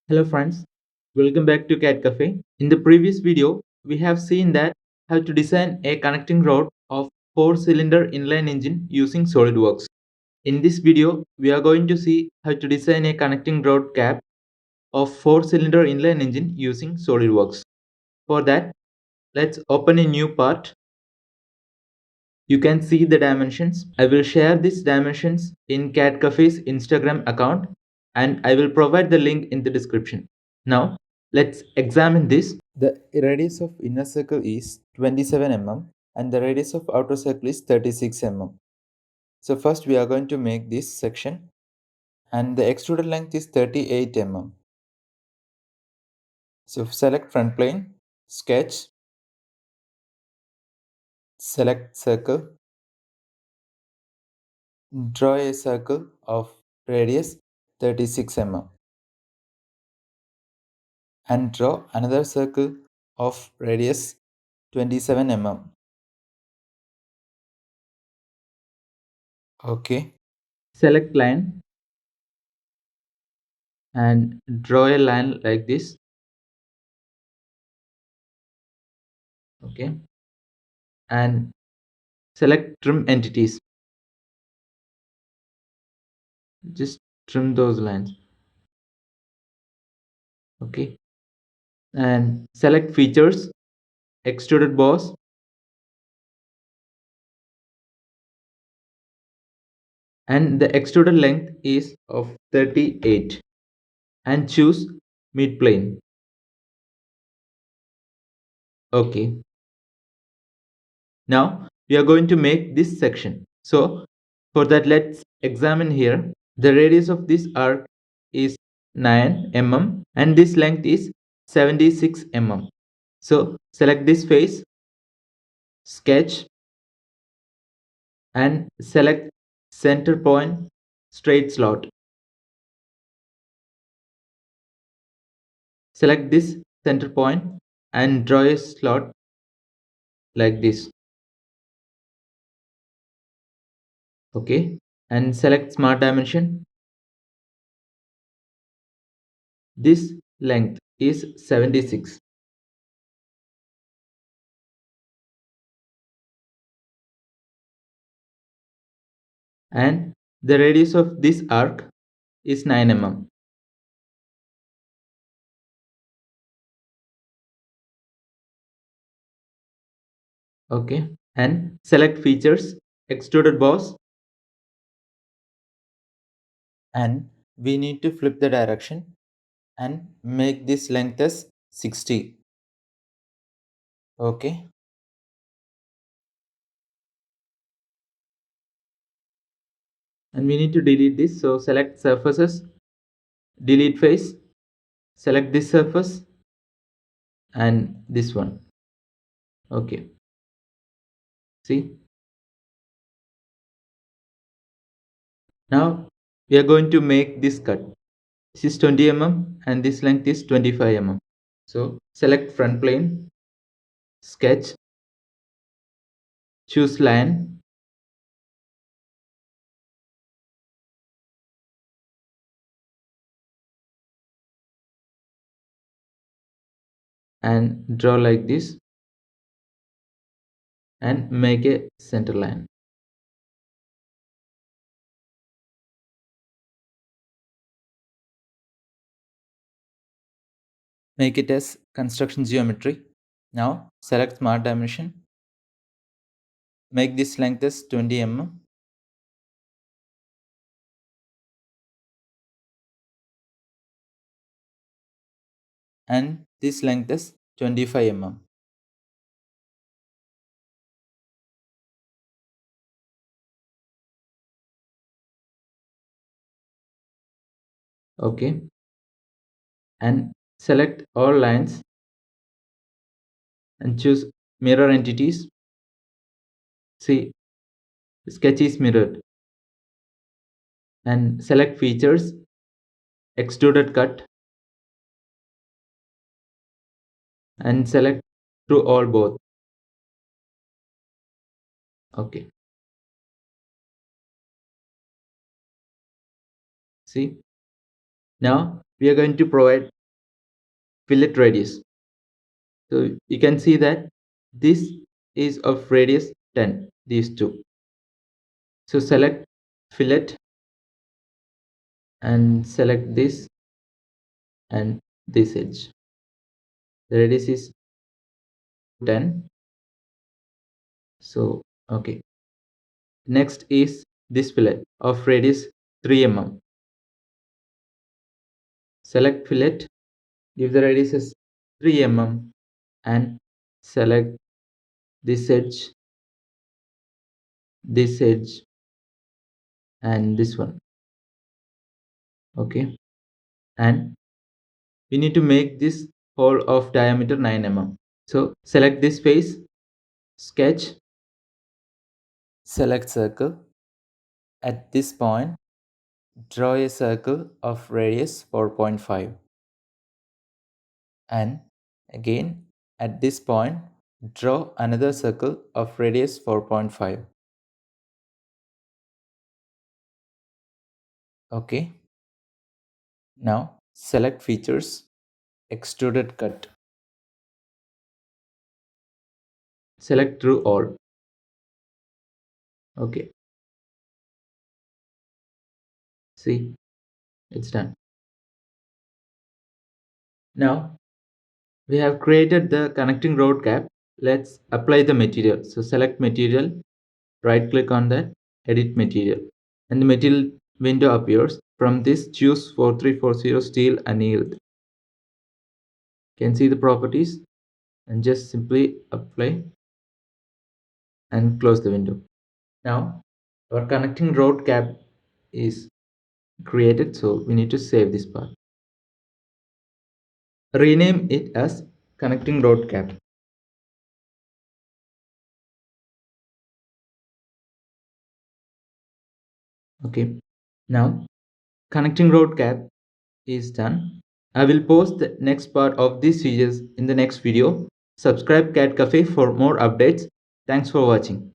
Hello friends, welcome back to Cat Cafe. In the previous video, we have seen that how to design a connecting rod of 4-cylinder inline engine using SolidWorks. In this video, we are going to see how to design a connecting rod cap of 4-cylinder inline engine using SolidWorks. For that, let's open a new part. You can see the dimensions. I will share these dimensions in Cat Cafe's Instagram account and I will provide the link in the description. Now, let's examine this. The radius of inner circle is 27 mm and the radius of outer circle is 36 mm. So first we are going to make this section and the extruded length is 38 mm. So select front plane, sketch, select circle, draw a circle of radius 36 mm and draw another circle of radius 27 mm. Okay. Select line and draw a line like this. Okay. And select trim entities. Just trim those lines. Okay. And select features, extruded boss, and the extruded length is of 38 and choose mid plane. Okay. Now we are going to make this section. So for that, let's examine here. The radius of this arc is 9 mm and this length is 76 mm. So select this face, sketch, and select center point straight slot. Select this center point and draw a slot like this. Okay, and select smart dimension. This length is 76. And the radius of this arc is 9 mm. Okay, and select features, extruded boss, and we need to flip the direction and make this length as 60. Okay, and we need to delete this, so select surfaces, delete face, select this surface and this one. Okay, see, now we are going to make this cut. This is 20 mm and this length is 25 mm. So select front plane, sketch, choose line, and draw like this and make a center line. Make it as construction geometry. Now select smart dimension. Make this length as 20 mm. And this length is 25 mm. Okay. And select all lines and choose mirror entities. See, sketch is mirrored. And select features, extruded cut, and select through all both. Okay. See, now we are going to provide fillet radius. So you can see that this is of radius 10, these two. So select fillet and select this and this edge. The radius is 10. So okay. Next is this fillet of radius 3 mm. Select fillet, give the radius as 3 mm and select this edge, and this one. Okay, and we need to make this hole of diameter 9 mm. So select this face, sketch, select circle. At this point, draw a circle of radius 4.5, and again at this point draw another circle of radius 4.5. Okay, now select features, extruded cut, select through all. Okay, see, it's done. Now we have created the connecting rod cap. Let's apply the material. So select material, right click on that, edit material, and the material window appears. From this, choose 4340 steel annealed. You can see the properties and just simply apply and close the window. Now our connecting rod cap is created, so we need to save this part. Rename it as connecting rod cap. Okay, now connecting rod cap is done. I will post the next part of these features in the next video. Subscribe Cat Cafe for more updates. Thanks for watching.